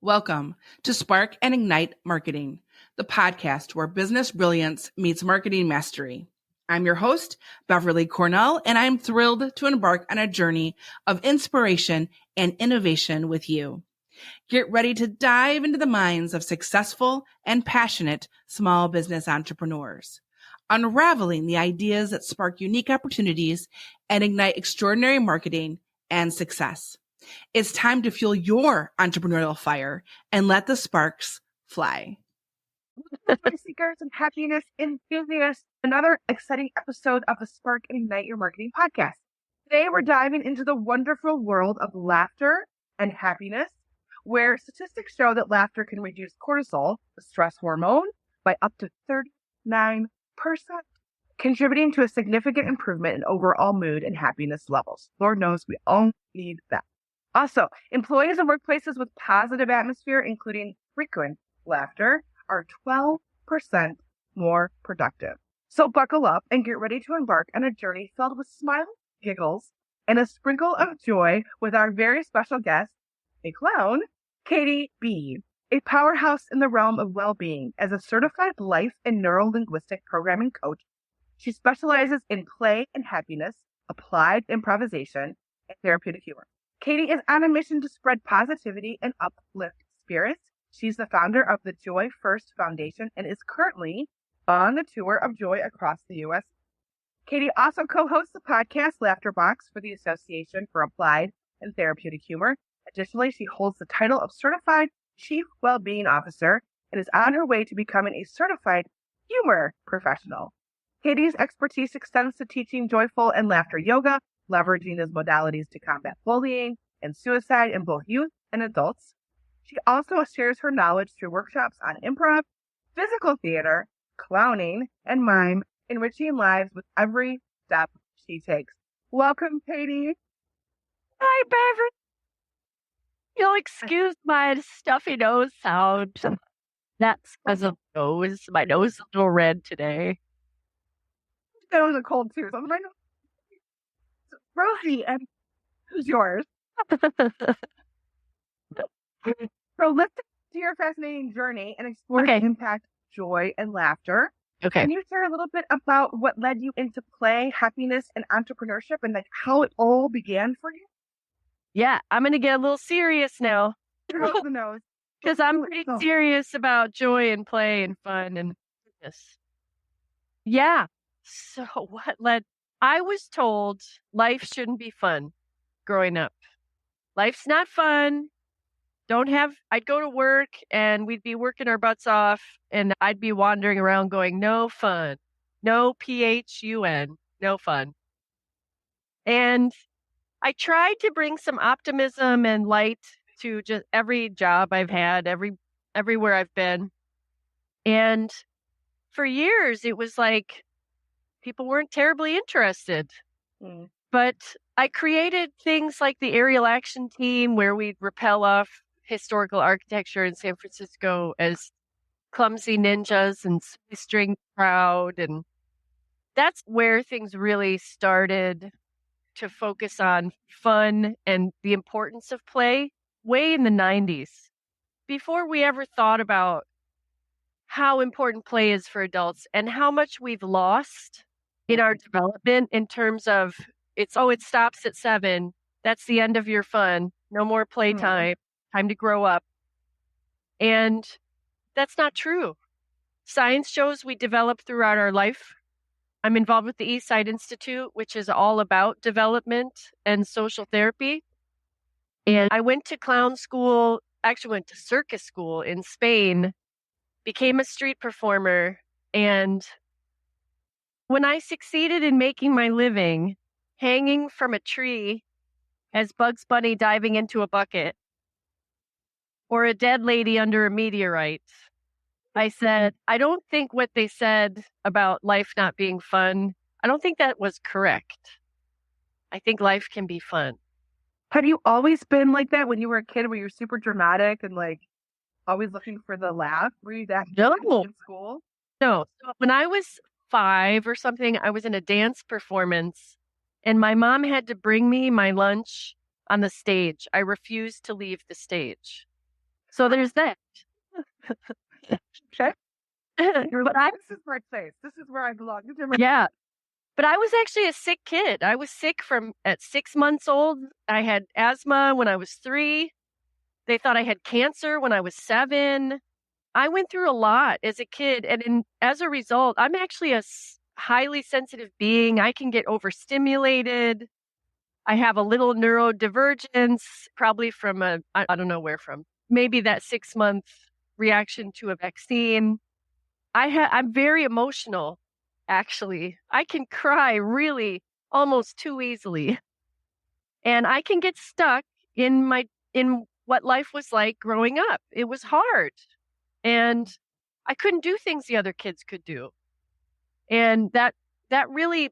Welcome to Spark and Ignite Marketing, the podcast where business brilliance meets marketing mastery. I'm your host, Beverly Cornell, and I'm thrilled to embark on a journey of inspiration and innovation with you. Get ready to dive into the minds of successful and passionate small business entrepreneurs, unraveling the ideas that spark unique opportunities and ignite extraordinary marketing and success. It's time to fuel your entrepreneurial fire and let the sparks fly. Joy seekers and happiness enthusiasts, another exciting episode of the Spark and Ignite Your Marketing podcast. Today we're diving into the wonderful world of laughter and happiness, where statistics show that laughter can reduce cortisol, the stress hormone, by up to 39%, contributing to a significant improvement in overall mood and happiness levels. Lord knows we all need that. Also, employees in workplaces with positive atmosphere, including frequent laughter, are 12% more productive. So buckle up and get ready to embark on a journey filled with smiles, giggles, and a sprinkle of joy with our very special guest, a clown, Katy Bee, a powerhouse in the realm of well-being. As a certified life and neurolinguistic programming coach, she specializes in play and happiness, applied improvisation, and therapeutic humor. Katy is on a mission to spread positivity and uplift spirits. She's the founder of the Joy First Foundation and is currently on the tour of joy across the U.S. Katy also co-hosts the podcast Laughter Box for the Association for Applied and Therapeutic Humor. Additionally, she holds the title of Certified Chief Wellbeing Officer and is on her way to becoming a certified humor professional. Katy's expertise extends to teaching joyful and laughter yoga, leveraging these modalities to combat bullying and suicide in both youth and adults. She also shares her knowledge through workshops on improv, physical theater, clowning, and mime, enriching lives with every step she takes. Welcome, Katy. Hi, Beverly. You'll excuse my stuffy nose sound. That's because of nose. My nose is a little red today. That was a cold too. So my nose. Rosie, and who's yours? So let's do your fascinating journey and explore the impact, joy, and laughter. Okay. Can you share a little bit about what led you into play, happiness, and entrepreneurship, and like how it all began for you? Yeah, I'm going to get a little serious now. Because I'm pretty serious about joy and play and fun and this. Yeah. So what led? I was told life shouldn't be fun growing up. Life's not fun. I'd go to work and we'd be working our butts off and I'd be wandering around going, no fun, no PHUN, no fun. And I tried to bring some optimism and light to just every job I've had, everywhere I've been. And for years, it was like people weren't terribly interested. But I created things like the aerial action team where we'd rappel off historical architecture in San Francisco as clumsy ninjas and string crowd. And that's where things really started to focus on fun and the importance of play way in the 90s. Before we ever thought about how important play is for adults and how much we've lost in our development in terms of it stops at 7. That's the end of your fun. No more playtime. Time to grow up. And that's not true. Science shows we develop throughout our life. I'm involved with the Eastside Institute, which is all about development and social therapy. And I went to clown school, actually went to circus school in Spain, became a street performer. And when I succeeded in making my living hanging from a tree as Bugs Bunny diving into a bucket, or a dead lady under a meteorite, I said, I don't think what they said about life not being fun, I don't think that was correct. I think life can be fun. Have you always been like that when you were a kid? Were you super dramatic and like always looking for the laugh? Were you that in school? No. So when I was 5 or something, I was in a dance performance and my mom had to bring me my lunch on the stage. I refused to leave the stage. So there's that. Okay. You're But like, this is my place. This is where I belong. yeah. But I was actually a sick kid. I was sick from at 6 months old. I had asthma when I was 3. They thought I had cancer when I was 7. I went through a lot as a kid. And as a result, I'm actually a highly sensitive being. I can get overstimulated. I have a little neurodivergence, probably from I don't know where from, maybe that 6-month reaction to a vaccine. I'm very emotional, actually. I can cry really almost too easily. And I can get stuck in what life was like growing up. It was hard. And I couldn't do things the other kids could do. And that really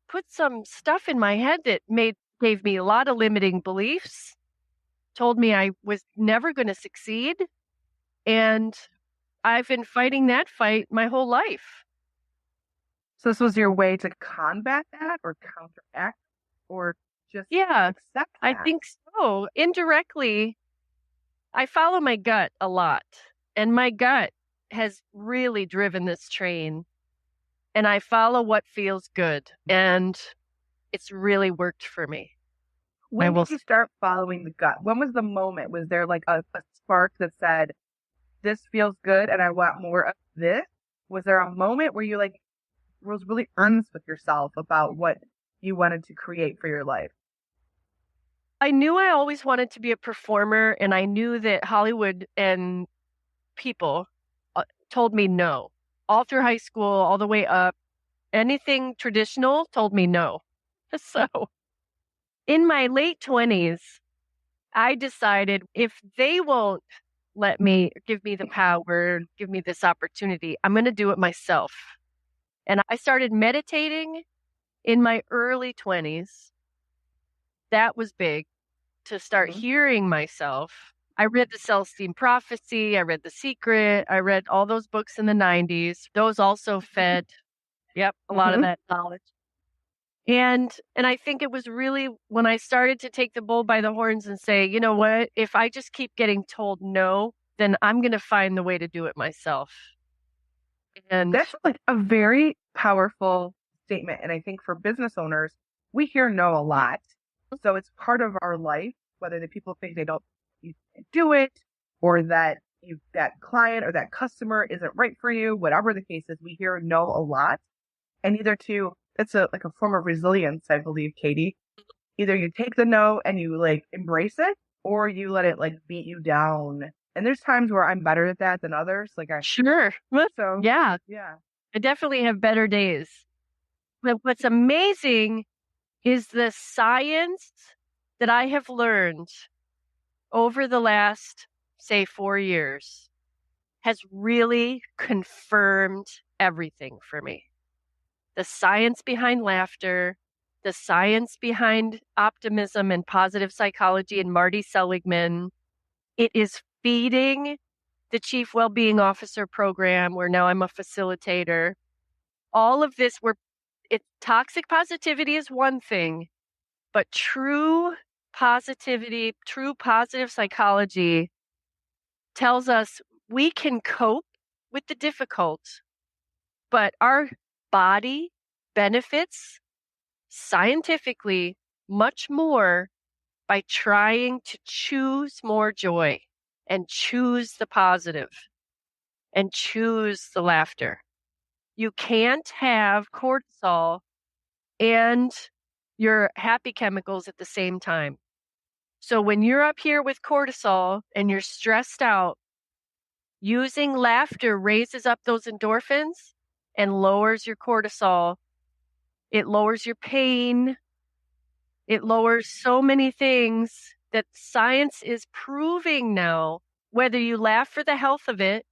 put some stuff in my head that gave me a lot of limiting beliefs, told me I was never going to succeed. And I've been fighting that fight my whole life. So this was your way to combat that or counteract or just accept that? I think so. Indirectly, I follow my gut a lot. And my gut has really driven this train. And I follow what feels good. And it's really worked for me. When did you start following the gut? When was the moment? Was there like a spark that said, this feels good and I want more of this? Was there a moment where you was really honest with yourself about what you wanted to create for your life? I knew I always wanted to be a performer, and I knew that Hollywood and people told me no. All through high school, all the way up, anything traditional told me no. So in my late 20s, I decided if they won't give me the power, give me this opportunity, I'm going to do it myself. And I started meditating in my early 20s. That was big, to start hearing myself. I read The Celestine Prophecy. I read The Secret. I read all those books in the 90s. Those also fed, a lot of that knowledge. And I think it was really when I started to take the bull by the horns and say, you know what, if I just keep getting told no, then I'm going to find the way to do it myself. And that's like a very powerful statement. And I think for business owners, we hear no a lot. So it's part of our life, whether the people think you can't do it or that that client or that customer isn't right for you, whatever the case is, we hear no a lot. And it's like a form of resilience, I believe, Katy. Either you take the no and you embrace it, or you let it beat you down. And there's times where I'm better at that than others. Sure. So yeah. I definitely have better days. But what's amazing is the science that I have learned over the last, say, 4 years has really confirmed everything for me. The science behind laughter, the science behind optimism and positive psychology and Marty Seligman. It is feeding the Chief Wellbeing Officer program, where now I'm a facilitator. All of this, toxic positivity is one thing, but true positivity, true positive psychology tells us we can cope with the difficult, but our body benefits scientifically much more by trying to choose more joy and choose the positive and choose the laughter. You can't have cortisol and your happy chemicals at the same time. So when you're up here with cortisol and you're stressed out, using laughter raises up those endorphins and lowers your cortisol. It lowers your pain. It lowers so many things that science is proving now, whether you laugh for the health of it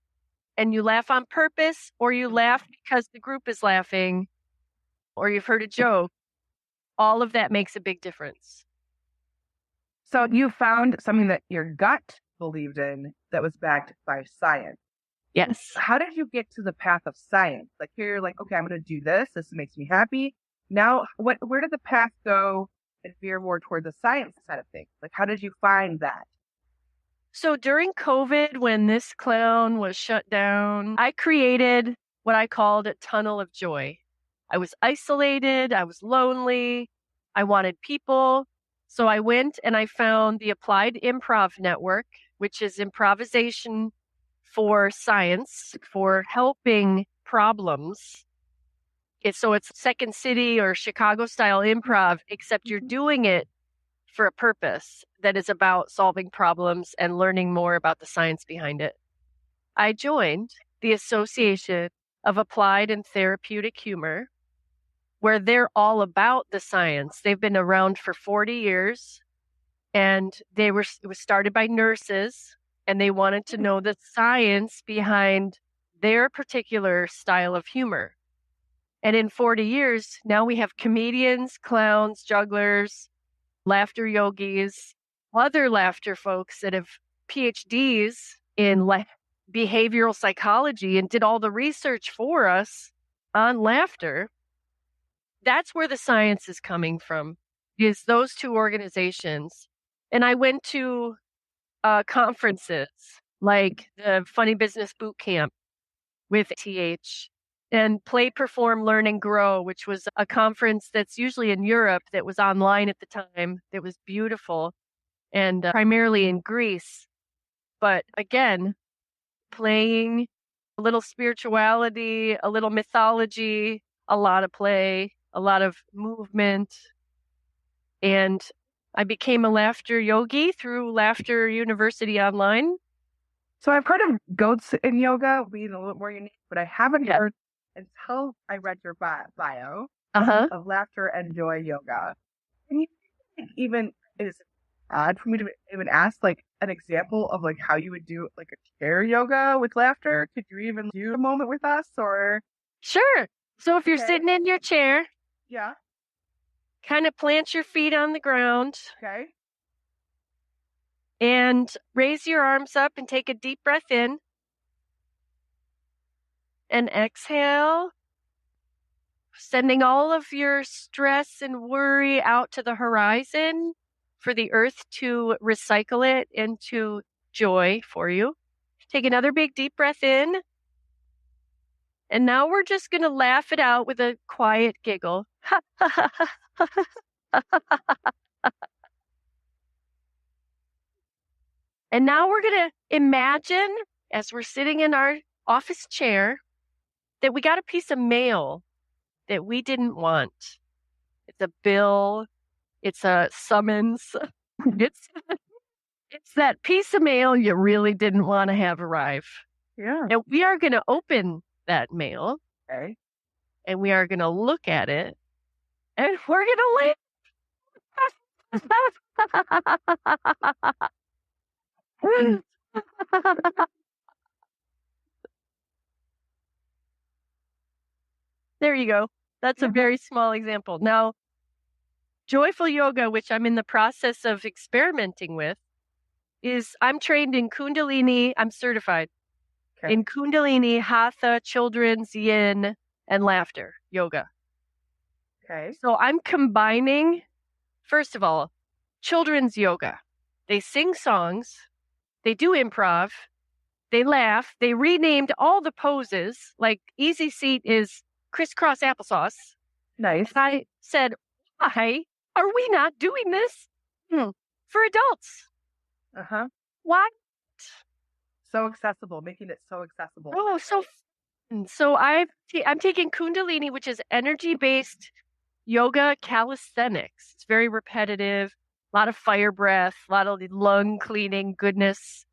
and you laugh on purpose, or you laugh because the group is laughing, or you've heard a joke, all of that makes a big difference. So you found something that your gut believed in that was backed by science. Yes. How did you get to the path of science? Here you're like, okay, I'm going to do this. This makes me happy. Now, where did the path go and veer more toward the science side of things? How did you find that? So during COVID, when this clown was shut down, I created what I called a tunnel of joy. I was isolated. I was lonely. I wanted people. So I went and I found the Applied Improv Network, which is improvisation for science, for helping problems. It's Second City or Chicago style improv, except you're doing it for a purpose that is about solving problems and learning more about the science behind it. I joined the Association of Applied and Therapeutic Humor, where they're all about the science. They've been around for 40 years, and it was started by nurses, and they wanted to know the science behind their particular style of humor. And in 40 years, now we have comedians, clowns, jugglers, laughter yogis, other laughter folks that have PhDs in behavioral psychology and did all the research for us on laughter. That's where the science is coming from, is those two organizations. And I went to conferences like the Funny Business Boot Camp with TH and Play, Perform, Learn, and Grow, which was a conference that's usually in Europe that was online at the time. That was beautiful and primarily in Greece. But again, playing, a little spirituality, a little mythology, a lot of play, a lot of movement. And I became a laughter yogi through Laughter University Online. So I've heard of goats in yoga being a little more unique, but I haven't heard until I read your bio of laughter and joy yoga. Can you even, is it odd for me to even ask like an example of like how you would do like a chair yoga with laughter? Could you even do a moment with us or? Sure. So if you're sitting in your chair, yeah, kind of plant your feet on the ground. Okay. And raise your arms up and take a deep breath in. And exhale, sending all of your stress and worry out to the horizon for the earth to recycle it into joy for you. Take another big deep breath in. And now we're just going to laugh it out with a quiet giggle. And now we're going to imagine, as we're sitting in our office chair, that we got a piece of mail that we didn't want. It's a bill. It's a summons. It's that piece of mail you really didn't want to have arrive. Yeah. And we are going to open that mail. Okay. And we are going to look at it. And we're going to laugh. There you go. That's a very small example. Now, joyful yoga, which I'm in the process of experimenting with, is I'm trained in Kundalini. I'm certified in Kundalini, Hatha, children's, yin, and laughter yoga. Okay. So I'm combining, first of all, children's yoga. They sing songs. They do improv. They laugh. They renamed all the poses. Like easy seat is crisscross applesauce. Nice. And I said, why are we not doing this for adults? Why? So accessible, making it so accessible. Oh, so fun. So I'm taking Kundalini, which is energy-based yoga calisthenics. It's very repetitive, a lot of fire breath, a lot of lung cleaning goodness.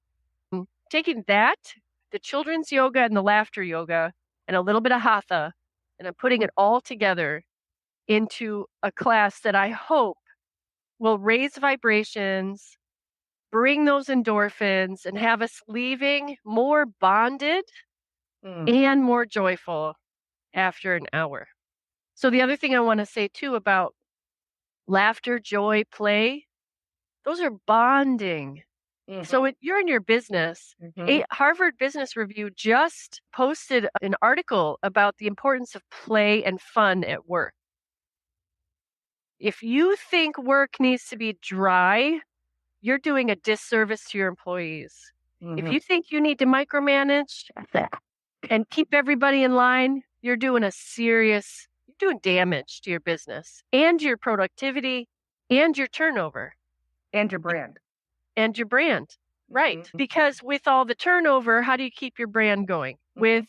Taking that, the children's yoga and the laughter yoga, and a little bit of hatha, and I'm putting it all together into a class that I hope will raise vibrations, bring those endorphins, and have us leaving more bonded and more joyful after an hour. So the other thing I want to say too about laughter, joy, play, those are bonding. So you're in your business. Harvard Business Review just posted an article about the importance of play and fun at work. If you think work needs to be dry, you're doing a disservice to your employees. Mhm. If you think you need to micromanage and keep everybody in line, you're doing damage to your business and your productivity and your turnover. And your brand. And your brand. Right. Mhm. Because with all the turnover, how do you keep your brand going? With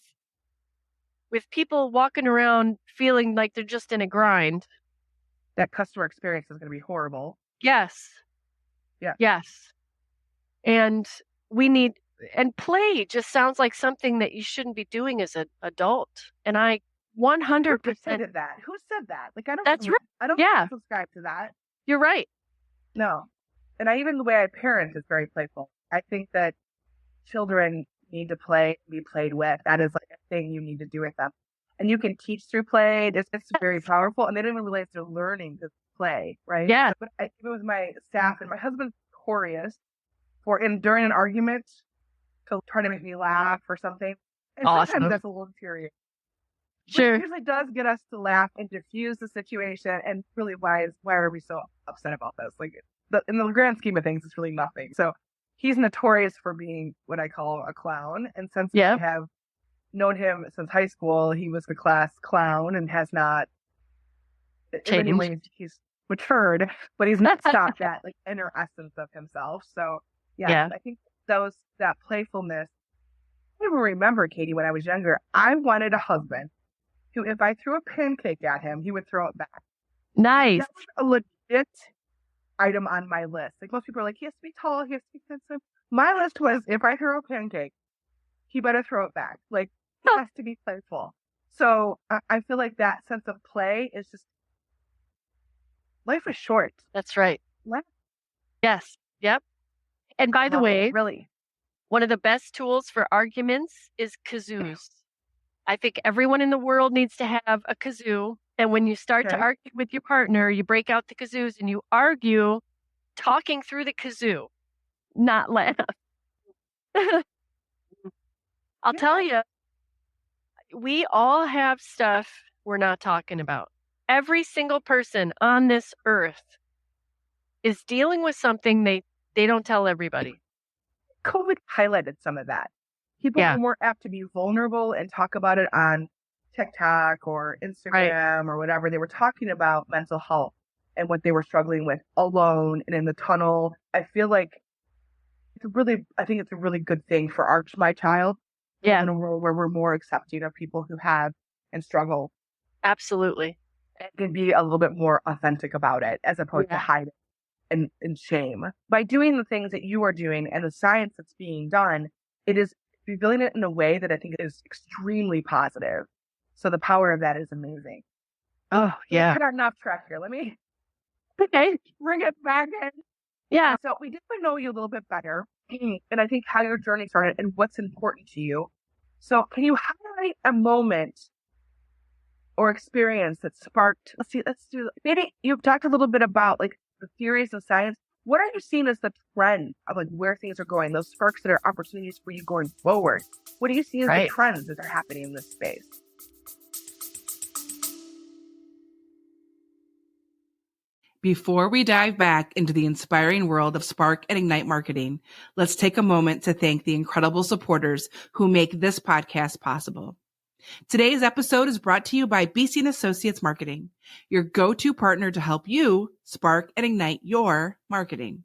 people walking around feeling like they're just in a grind. That customer experience is going to be horrible. Yes. Yeah. Yes. And play just sounds like something that you shouldn't be doing as an adult. And I 100% did that. Who said that? Like, That's right. I don't Yeah. subscribe to that. You're right. No. And even the way I parent is very playful. I think that children need to play, be played with. That is like a thing you need to do with them. And you can teach through play. It's very powerful. And they don't even realize they're learning to play, right? Yeah. But even with my staff, and my husband's notorious during an argument, to try to make me laugh or something. And Awesome. sometimes that's a little infuriating. Sure. But it usually does get us to laugh and diffuse the situation. And really, why are we so upset about this? Like, in the grand scheme of things, it's really nothing. So he's notorious for being what I call a clown. And since we have known him since high school, he was the class clown and has not changed. In many ways, he's matured, but he's not stopped that like inner essence of himself. So yeah. I think that playfulness. I even remember, Katie, when I was younger, I wanted a husband who, if I threw a pancake at him, he would throw it back. Nice. That was a legit item on my list. Like, most people are like, he has to be tall, he has to be handsome. My list was, if I throw a pancake, he better throw it back. Like, it has to be playful. So I feel like that sense of play is just, life is short. That's right. Life. Yes. Yep. And by the way, really, one of the best tools for arguments is kazoos. I think everyone in the world needs to have a kazoo. And when you start to argue with your partner, you break out the kazoos and you argue talking through the kazoo, not laugh. I'll tell you, we all have stuff we're not talking about. Every single person on this earth is dealing with something they don't tell everybody. COVID highlighted some of that. People were more apt to be vulnerable and talk about it on TikTok or Instagram or whatever. They were talking about mental health and what they were struggling with alone and in the tunnel. I feel like I think it's a really good thing for my child. Yeah. In a world where we're more accepting of people who have and struggle. Absolutely. And can be a little bit more authentic about it as opposed to hiding and shame. By doing the things that you are doing and the science that's being done, it is revealing it in a way that I think is extremely positive. So the power of that is amazing. Oh, yeah. We got off track here. Let me bring it back in. Yeah. So we get to know you a little bit better, and I think how your journey started and what's important to you. So can you highlight a moment or experience that sparked? Let's do. Maybe you've talked a little bit about like the theories of science. What are you seeing as the trend of like where things are going? Those sparks that are opportunities for you going forward. What do you see as the trends that are happening in this space? Before we dive back into the inspiring world of Spark and Ignite marketing, let's take a moment to thank the incredible supporters who make this podcast possible. Today's episode is brought to you by BC & Associates Marketing, your go-to partner to help you spark and ignite your marketing.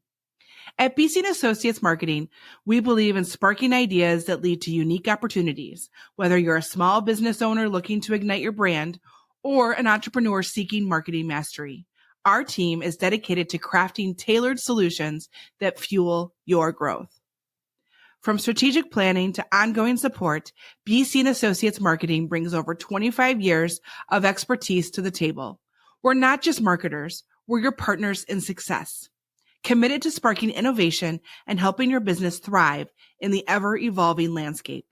At BC & Associates Marketing, we believe in sparking ideas that lead to unique opportunities, whether you're a small business owner looking to ignite your brand or an entrepreneur seeking marketing mastery. Our team is dedicated to crafting tailored solutions that fuel your growth. From strategic planning to ongoing support, BC & Associates Marketing brings over 25 years of expertise to the table. We're not just marketers, we're your partners in success, committed to sparking innovation and helping your business thrive in the ever-evolving landscape.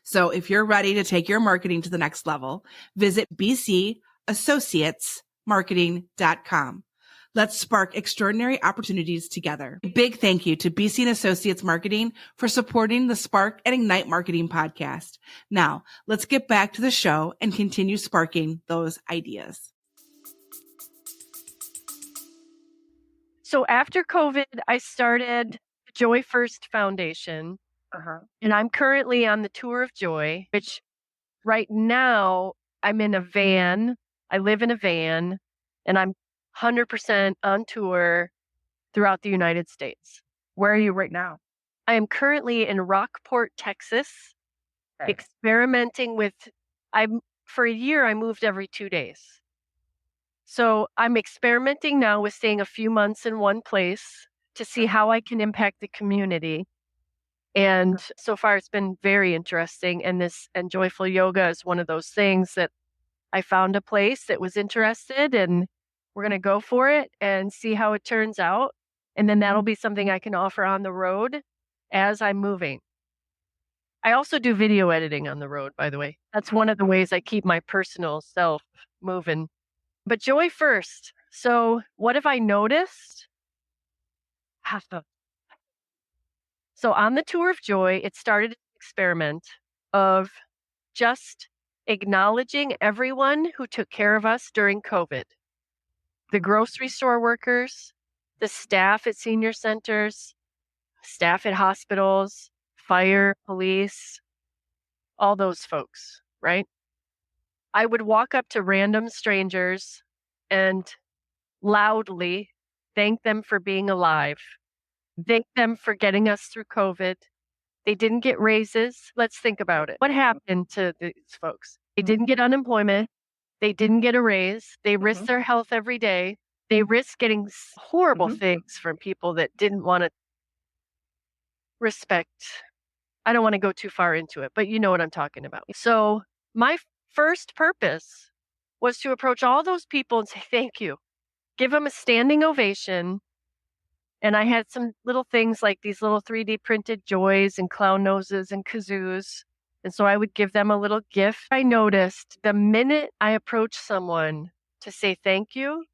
So if you're ready to take your marketing to the next level, visit bcassociatesmarketing.com. Let's spark extraordinary opportunities together. A big thank you to BC & Associates Marketing for supporting the Spark and Ignite Marketing podcast. Now, let's get back to the show and continue sparking those ideas. So after COVID, I started the Joy First Foundation, and I'm currently on the Tour of Joy, which right now I'm in a van. I live in a van, and I'm 100% on tour throughout the United States. Where are you right now? I am currently in Rockport, Texas, experimenting with, for a year, I moved every 2 days. So I'm experimenting now with staying a few months in one place to see how I can impact the community. And so far it's been very interesting. And joyful yoga is one of those things that I found a place that was interested, and we're going to go for it and see how it turns out. And then that'll be something I can offer on the road as I'm moving. I also do video editing on the road, by the way. That's one of the ways I keep my personal self moving. But joy first. So what have I noticed? So on the Tour of Joy, it started an experiment of just acknowledging everyone who took care of us during COVID. The grocery store workers, the staff at senior centers, staff at hospitals, fire, police, all those folks, right? I would walk up to random strangers and loudly thank them for being alive, thank them for getting us through COVID. They didn't get raises. Let's think about it. What happened to these folks? They didn't get unemployment. They didn't get a raise. They risked their health every day. They risked getting horrible things from people that didn't want to respect. I don't want to go too far into it, but you know what I'm talking about. So my first purpose was to approach all those people and say, thank you. Give them a standing ovation. And I had some little things like these little 3D printed joys and clown noses and kazoos. And so I would give them a little gift. I noticed the minute I approached someone to say thank you,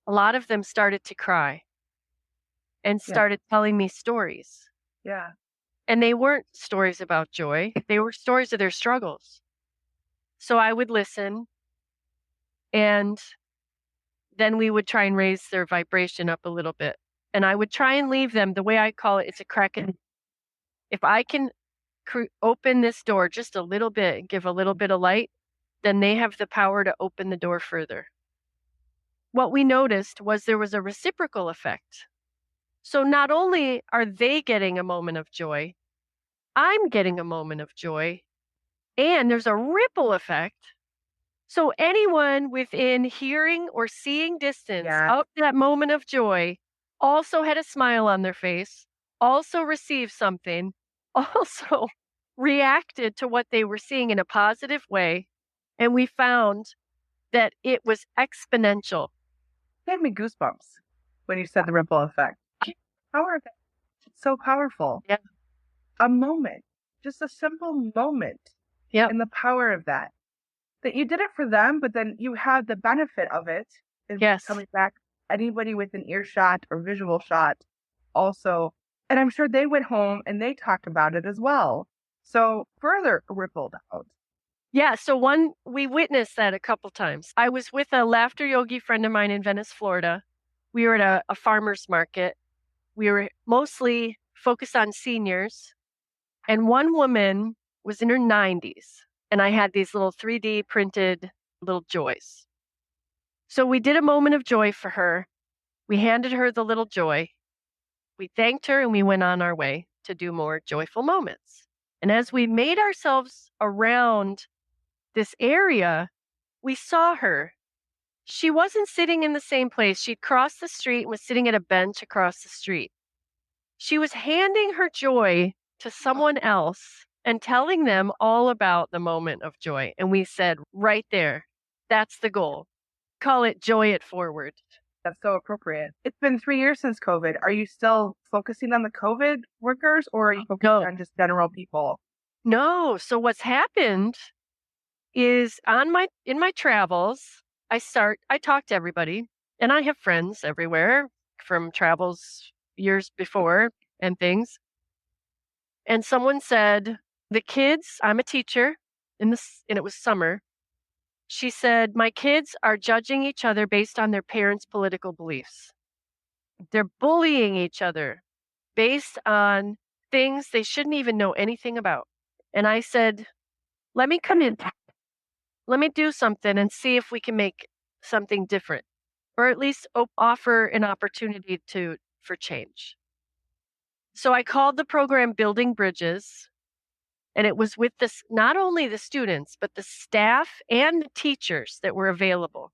a lot of them started to cry and started telling me stories. Yeah. And they weren't stories about joy. They were stories of their struggles. So I would listen, and then we would try and raise their vibration up a little bit. And I would try and leave them, the way I call it, it's a crack in. If I can open this door just a little bit and give a little bit of light, then they have the power to open the door further. What we noticed was there was a reciprocal effect. So not only are they getting a moment of joy, I'm getting a moment of joy, and there's a ripple effect. So anyone within hearing or seeing distance of that moment of joy also had a smile on their face, also received something, also reacted to what they were seeing in a positive way. And we found that it was exponential. It gave me goosebumps when you said the ripple effect. Power of that. It's so powerful. Yeah. A moment, just a simple moment. Yeah. And the power of that. That you did it for them, but then you had the benefit of it. Coming back, anybody with an earshot or visual shot also. And I'm sure they went home and they talked about it as well. So further rippled out. Yeah. So we witnessed that a couple times. I was with a laughter yogi friend of mine in Venice, Florida. We were at a farmer's market. We were mostly focused on seniors. And one woman was in her 90s. And I had these little 3D printed little joys. So we did a moment of joy for her. We handed her the little joy. We thanked her and we went on our way to do more joyful moments. And as we made ourselves around this area, we saw her. She wasn't sitting in the same place. She'd crossed the street and was sitting at a bench across the street. She was handing her joy to someone else and telling them all about the moment of joy. And we said, right there, that's the goal. Call it joy it forward. That's so appropriate. It's been 3 years since COVID. Are you still focusing on the COVID workers, or are you focusing on just general people? No. So what's happened is in my travels, I talk to everybody, and I have friends everywhere from travels years before and things. And someone said, the kids, I'm a teacher, and it was summer. She said, my kids are judging each other based on their parents' political beliefs. They're bullying each other based on things they shouldn't even know anything about. And I said, let me come in. Let me do something and see if we can make something different, or at least offer an opportunity for change. So I called the program Building Bridges, and it was with this, not only the students, but the staff and the teachers that were available.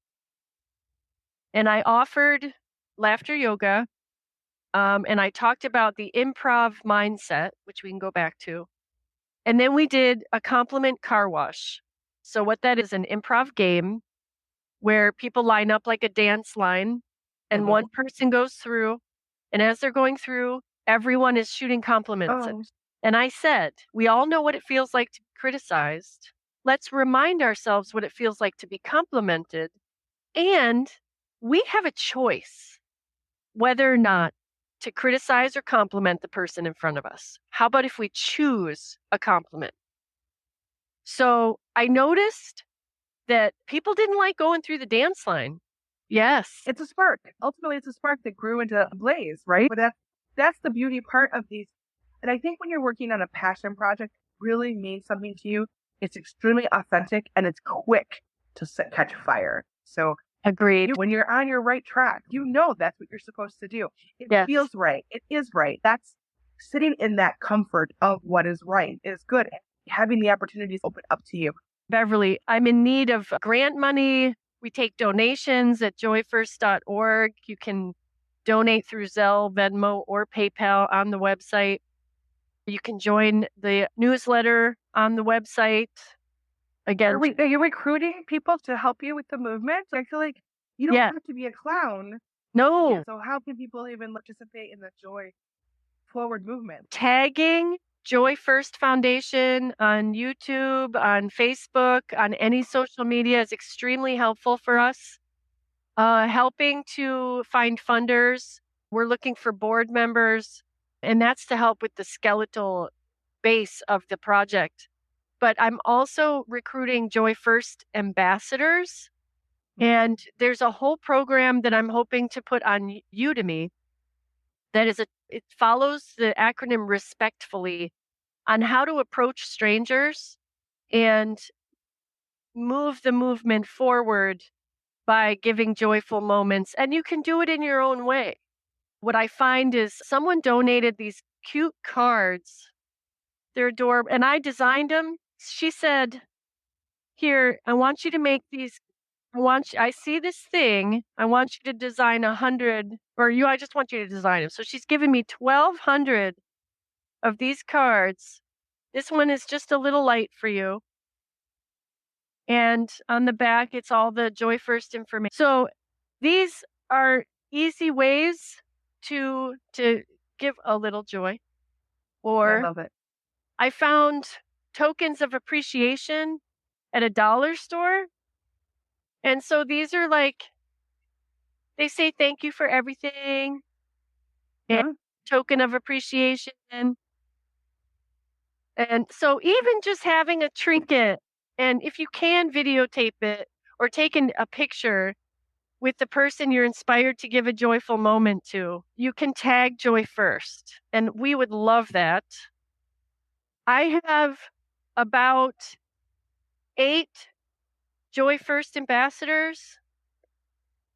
And I offered laughter yoga, and I talked about the improv mindset, which we can go back to. And then we did a compliment car wash. So what that is, an improv game where people line up like a dance line, and one person goes through, and as they're going through, everyone is shooting compliments. And I said, we all know what it feels like to be criticized. Let's remind ourselves what it feels like to be complimented. And we have a choice whether or not to criticize or compliment the person in front of us. How about if we choose a compliment? So I noticed that people didn't like going through the dance line. Yes. It's a spark. Ultimately, it's a spark that grew into a blaze, right? But that's the beauty part of these. And I think when you're working on a passion project, it really means something to you. It's extremely authentic and it's quick to catch fire. So agreed. When you're on your right track, you know that's what you're supposed to do. It feels right. It is right. That's sitting in that comfort of what is right is good. Having the opportunities open up to you. Beverly, I'm in need of grant money. We take donations at joyfirst.org. You can donate through Zelle, Venmo, or PayPal on the website. You can join the newsletter on the website. Again, are you recruiting people to help you with the movement? I feel like you don't have to be a clown. No. Yeah, so how can people even participate in the Joy Forward movement? Tagging Joy First Foundation on YouTube, on Facebook, on any social media is extremely helpful for us. Helping to find funders. We're looking for board members, and that's to help with the skeletal base of the project. But I'm also recruiting Joy First ambassadors. And there's a whole program that I'm hoping to put on Udemy that it follows the acronym respectfully on how to approach strangers and move the movement forward by giving joyful moments. And you can do it in your own way. What I find is someone donated these cute cards. They're adorable. And I designed them. She said, here, I want you to make these. I see this thing. I want you to design 100, I just want you to design them. So she's given me 1,200 of these cards. This one is just a little light for you. And on the back, it's all the Joy First information. So these are easy ways to give a little joy. Or I love it. I found tokens of appreciation at a dollar store. And so these are they say thank you for everything. And token of appreciation. And so even just having a trinket, and if you can videotape it or take a picture with the person you're inspired to give a joyful moment to, you can tag Joy First. And we would love that. I have about 8 Joy First ambassadors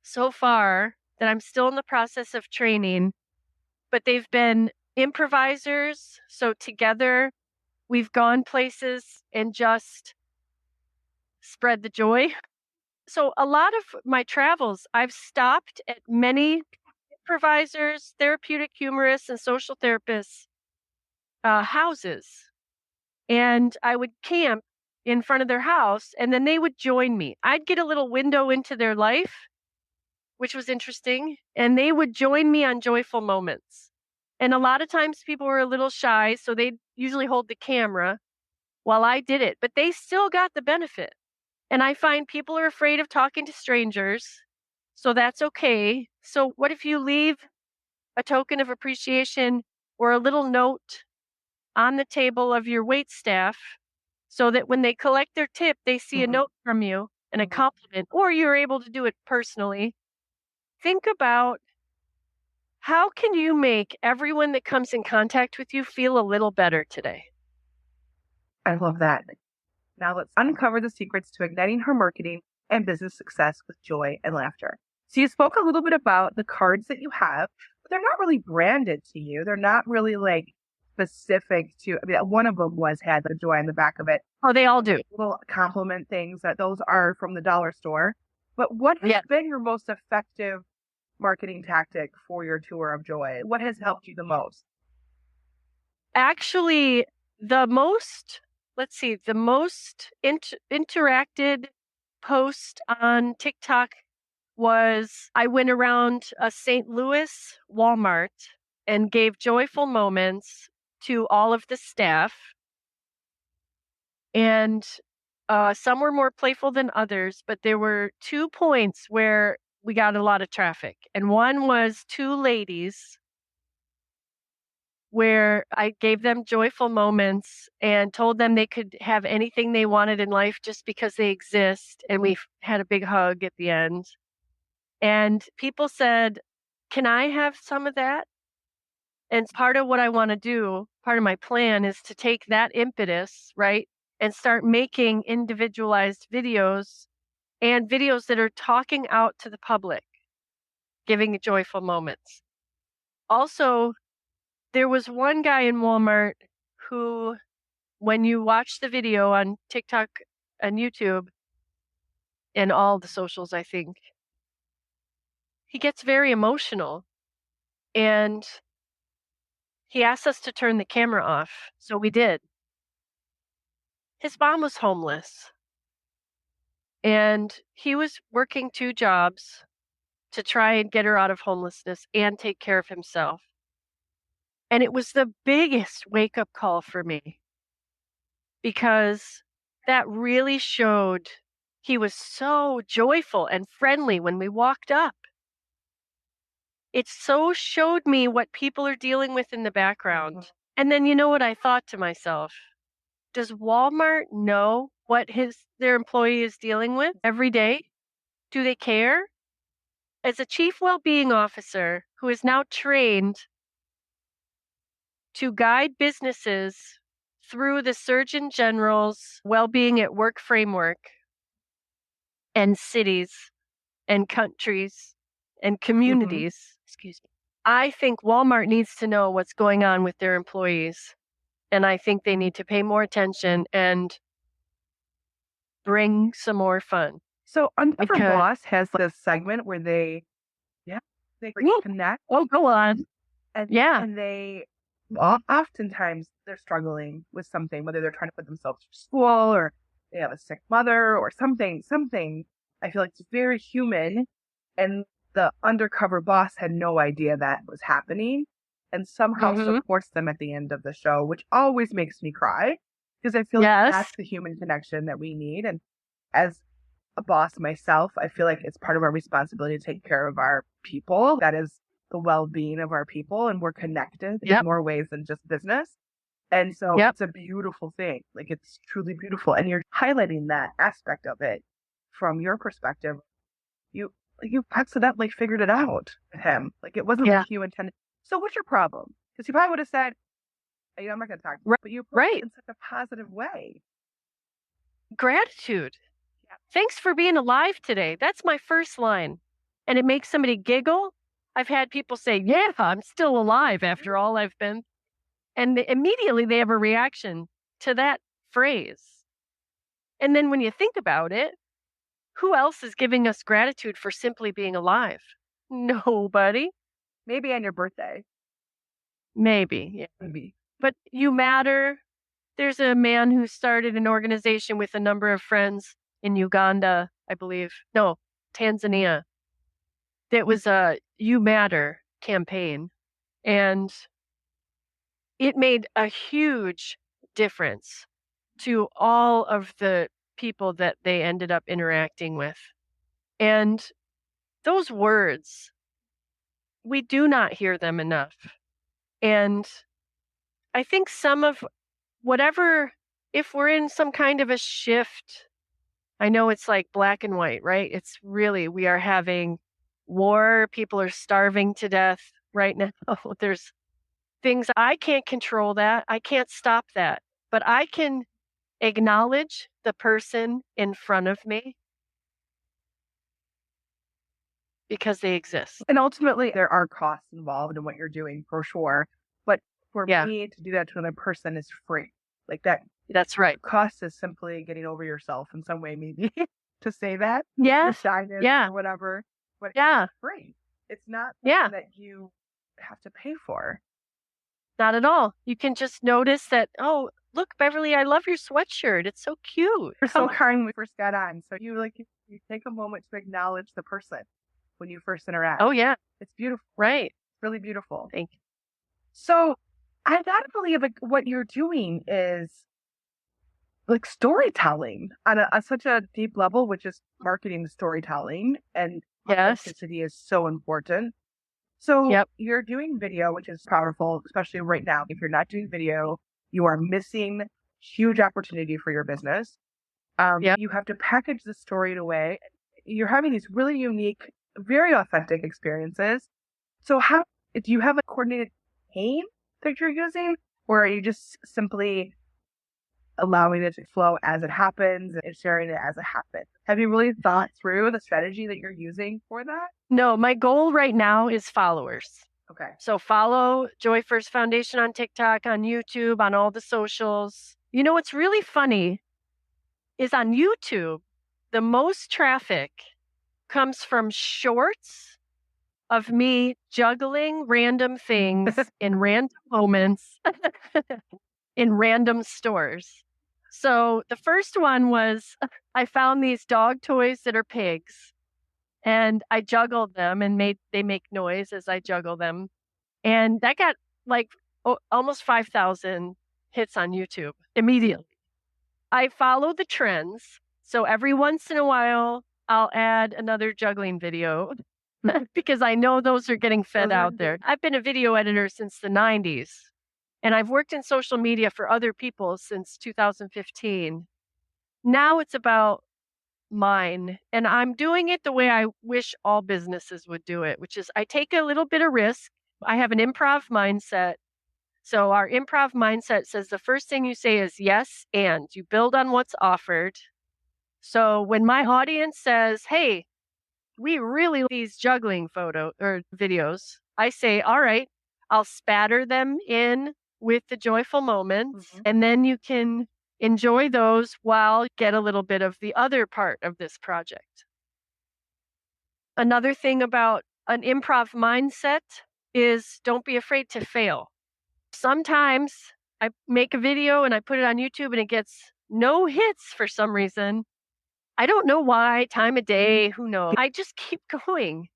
so far that I'm still in the process of training, but they've been improvisers. So together we've gone places and just spread the joy. So a lot of my travels, I've stopped at many improvisers, therapeutic humorists, and social therapists' houses. And I would camp in front of their house, and then they would join me. I'd get a little window into their life, which was interesting, and they would join me on joyful moments. And a lot of times people were a little shy, so they'd usually hold the camera while I did it, but they still got the benefit. And I find people are afraid of talking to strangers, so that's okay. So what if you leave a token of appreciation or a little note on the table of your wait staff so that when they collect their tip, they see a note from you and a compliment, or you're able to do it personally. Think about How can you make everyone that comes in contact with you feel a little better today? I love that. Now let's uncover the secrets to igniting her marketing and business success with joy and laughter. So you spoke a little bit about the cards that you have, but they're not really branded to you. They're not really like specific to, I mean, one of them had the joy on the back of it. Oh, they all do. Little compliment things that those are from the dollar store. But what has been your most effective marketing tactic for your tour of joy? What has helped you the most? Actually, the most interacted post on TikTok was I went around a St. Louis Walmart and gave joyful moments to all of the staff. And some were more playful than others, but there were 2 points where we got a lot of traffic. And one was 2 ladies where I gave them joyful moments and told them they could have anything they wanted in life just because they exist. And we had a big hug at the end. And people said, "Can I have some of that?" And part of what I want to do, part of my plan is to take that impetus, right, and start making individualized videos and videos that are talking out to the public, giving joyful moments. Also, there was one guy in Walmart who, when you watch the video on TikTok and YouTube and all the socials, I think, he gets very emotional. And he asked us to turn the camera off. So we did. His mom was homeless. And he was working 2 jobs to try and get her out of homelessness and take care of himself. And it was the biggest wake-up call for me because that really showed he was so joyful and friendly when we walked up. It so showed me what people are dealing with in the background. And then you know what I thought to myself? Does Walmart know what their employee is dealing with every day? Do they care? As a chief well-being officer who is now trained to guide businesses through the Surgeon General's well-being at work framework and cities and countries and communities, I think Walmart needs to know what's going on with their employees. And I think they need to pay more attention and bring some more fun. So Uncover Boss has this segment where they connect. Oh, go on. And they oftentimes they're struggling with something, whether they're trying to put themselves through school or they have a sick mother or something. I feel like it's very human. And the undercover boss had no idea that was happening and somehow supports them at the end of the show, which always makes me cry because I feel like that's the human connection that we need. And as a boss myself, I feel like it's part of our responsibility to take care of our people. That is the well-being of our people, and we're connected in more ways than just business. And so it's a beautiful thing. Like, it's truly beautiful. And you're highlighting that aspect of it from your perspective. You accidentally figured it out with him. Like, it wasn't like you intended. So what's your problem? Because he probably would have said, I'm not going to talk to you, but you put it in such a positive way. Gratitude. Yeah. Thanks for being alive today. That's my first line. And it makes somebody giggle. I've had people say, yeah, I'm still alive after all I've been. And immediately they have a reaction to that phrase. And then when you think about it, who else is giving us gratitude for simply being alive? Nobody. Maybe on your birthday. Maybe, yeah. Maybe. But you matter. There's a man who started an organization with a number of friends in Uganda, I believe. No, Tanzania. That was a You Matter campaign. And it made a huge difference to all of the people that they ended up interacting with. And those words, we do not hear them enough. And I think some of whatever, if we're in some kind of a shift, I know it's like black and white, right? It's really, we are having war, people are starving to death, right now. There's things I can't control that. I can't stop that. But I can acknowledge the person in front of me because they exist. And ultimately, there are costs involved in what you're doing for sure. But for me to do that to another person is free. Like that. That's right. Cost is simply getting over yourself in some way, maybe to say that. Yeah. Your shyness or whatever. But it's free. It's not something that you have to pay for. Not at all. You can just notice that, oh, look, Beverly, I love your sweatshirt. It's so cute. You're so kind when we first got on. So you take a moment to acknowledge the person when you first interact. Oh, yeah. It's beautiful. Right. It's really beautiful. Thank you. So I gotta believe like what you're doing is like storytelling on such a deep level, which is marketing storytelling, and authenticity is so important. So you're doing video, which is powerful, especially right now. If you're not doing video, you are missing huge opportunity for your business. You have to package the story in a way. You're having these really unique, very authentic experiences. So how do you have a coordinated campaign that you're using, or are you just simply allowing it to flow as it happens and sharing it as it happens? Have you really thought through the strategy that you're using for that? No, my goal right now is followers. Okay. So follow Joy First Foundation on TikTok, on YouTube, on all the socials. You know, what's really funny is on YouTube, the most traffic comes from shorts of me juggling random things in random moments in random stores. So the first one was I found these dog toys that are pigs, and I juggled them and they make noise as I juggle them. And that got like almost 5,000 hits on YouTube immediately. I follow the trends. So every once in a while, I'll add another juggling video because I know those are getting fed out there. I've been a video editor since the 90s, and I've worked in social media for other people since 2015. Now it's about mine, and I'm doing it the way I wish all businesses would do it, which is I take a little bit of risk. I have an improv mindset. So our improv mindset says the first thing you say is yes, and you build on what's offered. So when my audience says, hey, we really like these juggling photo or videos, I say, all right, I'll spatter them in with the joyful moments, and then you can enjoy those while get a little bit of the other part of this project. Another thing about an improv mindset is don't be afraid to fail. Sometimes I make a video and I put it on YouTube and it gets no hits for some reason. I don't know why, time of day, who knows. I just keep going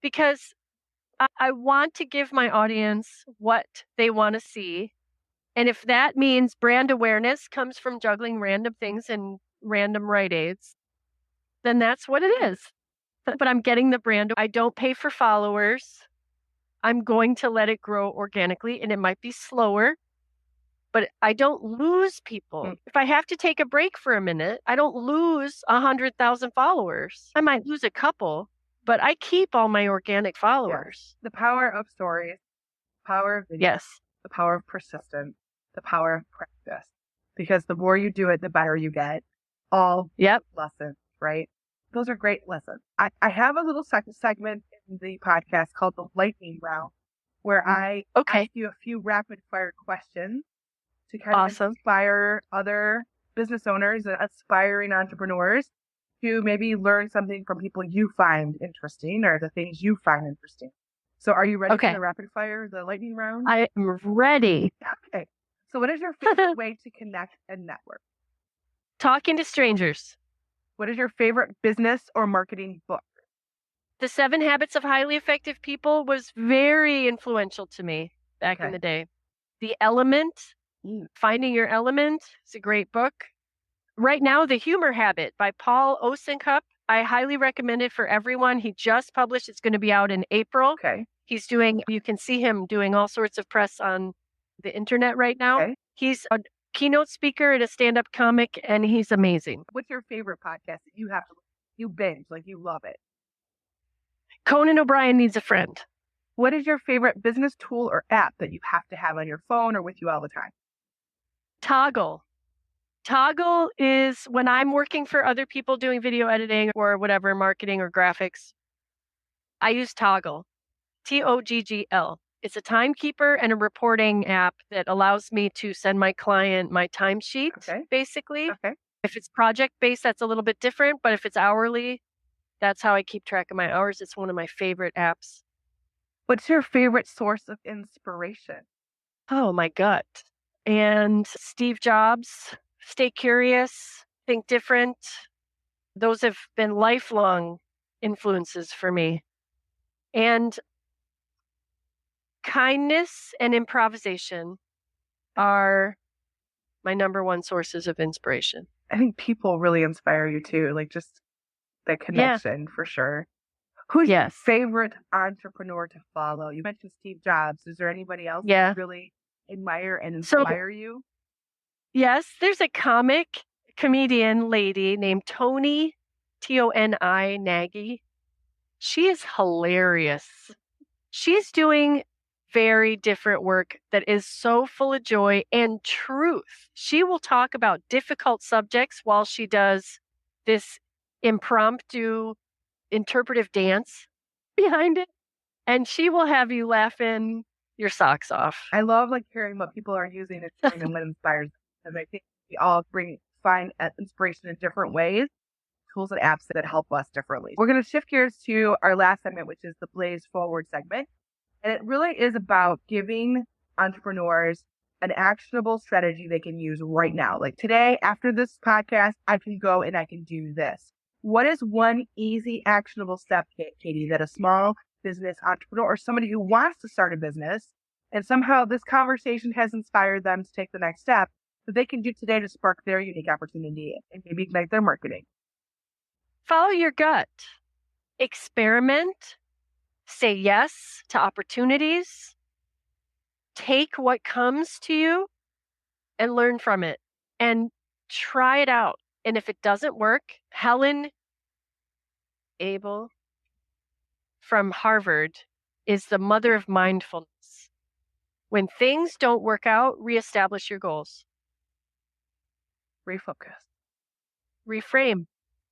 because I want to give my audience what they want to see. And if that means brand awareness comes from juggling random things and random Rite Aids, then that's what it is. But I'm getting the brand. I don't pay for followers. I'm going to let it grow organically, and it might be slower, but I don't lose people. If I have to take a break for a minute, I don't lose 100,000 followers. I might lose a couple, but I keep all my organic followers. The power of stories, power of video, the power of persistence, the power of practice. Because the more you do it, the better you get. All lessons, right? Those are great lessons. I have a little segment in the podcast called the lightning round, where I ask you a few rapid fire questions to kind of inspire other business owners and aspiring entrepreneurs to maybe learn something from people you find interesting or the things you find interesting. So are you ready for the rapid fire, the lightning round? I am ready. Okay. So what is your favorite way to connect and network? Talking to strangers. What is your favorite business or marketing book? The 7 Habits of Highly Effective People was very influential to me back in the day. The Element, Finding Your Element, is a great book. Right now, The Humor Habit by Paul Osenkup. I highly recommend it for everyone. He just published. It's going to be out in April. He's doing, you can see him doing all sorts of press on the internet right now. He's a keynote speaker and a stand-up comic, and he's amazing. What's your favorite podcast that you have to, you binge, like you love it? Conan O'Brien Needs a Friend. What is your favorite business tool or app that you have to have on your phone or with you all the time? Toggle. Toggle is when I'm working for other people doing video editing or whatever, marketing or graphics. I use Toggle, Toggl. It's a timekeeper and a reporting app that allows me to send my client my timesheet, basically. Okay. If it's project-based, that's a little bit different, but if it's hourly, that's how I keep track of my hours. It's one of my favorite apps. What's your favorite source of inspiration? Oh, my gut. And Steve Jobs, stay curious, think different. Those have been lifelong influences for me. And kindness and improvisation are my number one sources of inspiration. I think people really inspire you too, like just the connection for sure. Who's your favorite entrepreneur to follow? You mentioned Steve Jobs. Is there anybody else that you really admire and inspire you? Yes, there's a comedian lady named Toni, Toni Nagy. She is hilarious. She's doing very different work that is so full of joy and truth. She will talk about difficult subjects while she does this impromptu interpretive dance behind it. And she will have you laughing your socks off. I love hearing what people are using and what inspires them. Because I think we all find inspiration in different ways, tools and apps that help us differently. We're going to shift gears to our last segment, which is the Blaze Forward segment. And it really is about giving entrepreneurs an actionable strategy they can use right now. Like today, after this podcast, I can go and I can do this. What is one easy, actionable step, Katy, that a small business entrepreneur or somebody who wants to start a business and somehow this conversation has inspired them to take the next step that they can do today to spark their unique opportunity and maybe ignite their marketing? Follow your gut. Experiment. Say yes to opportunities. Take what comes to you and learn from it and try it out. And if it doesn't work, Helen Abel from Harvard is the mother of mindfulness. When things don't work out, reestablish your goals. Refocus. Reframe.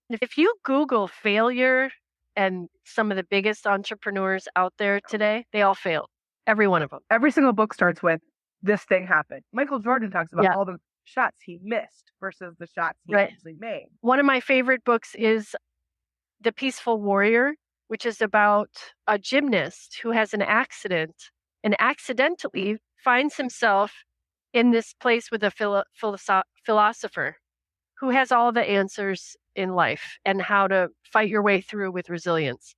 If you Google failure and some of the biggest entrepreneurs out there today, they all failed. Every one of them. Every single book starts with, this thing happened. Michael Jordan talks about all the shots he missed versus the shots he actually made. One of my favorite books is The Peaceful Warrior, which is about a gymnast who has an accident and accidentally finds himself in this place with a philosopher who has all the answers in life and how to fight your way through with resilience.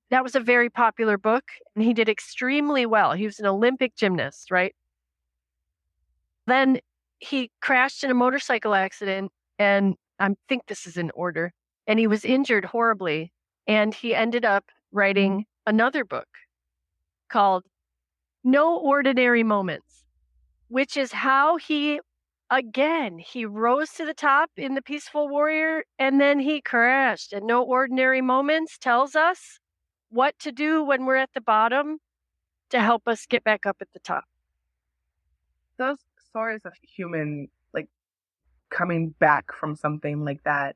That was a very popular book, and he did extremely well. He was an Olympic gymnast, right? Then he crashed in a motorcycle accident, and I think this is in order, and he was injured horribly, and he ended up writing another book called No Ordinary Moments, which is how he rose to the top in The Peaceful Warrior, and then he crashed. And No Ordinary Moments tells us what to do when we're at the bottom to help us get back up at the top. Those stories of human, coming back from something like that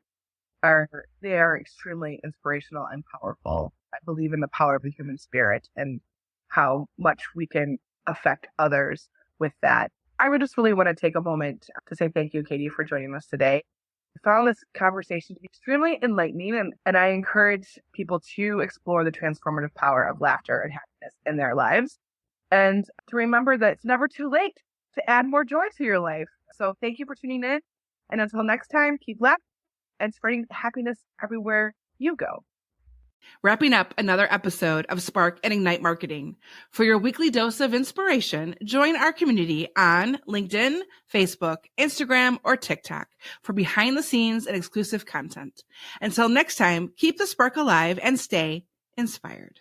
are extremely inspirational and powerful. I believe in the power of the human spirit and how much we can affect others with that. I would just really want to take a moment to say thank you, Katy, for joining us today. I found this conversation to be extremely enlightening, and I encourage people to explore the transformative power of laughter and happiness in their lives, and to remember that it's never too late to add more joy to your life. So thank you for tuning in, and until next time, keep laughing and spreading happiness everywhere you go. Wrapping up another episode of Spark and Ignite Marketing. For your weekly dose of inspiration, join our community on LinkedIn, Facebook, Instagram, or TikTok for behind the scenes and exclusive content. Until next time, keep the spark alive and stay inspired.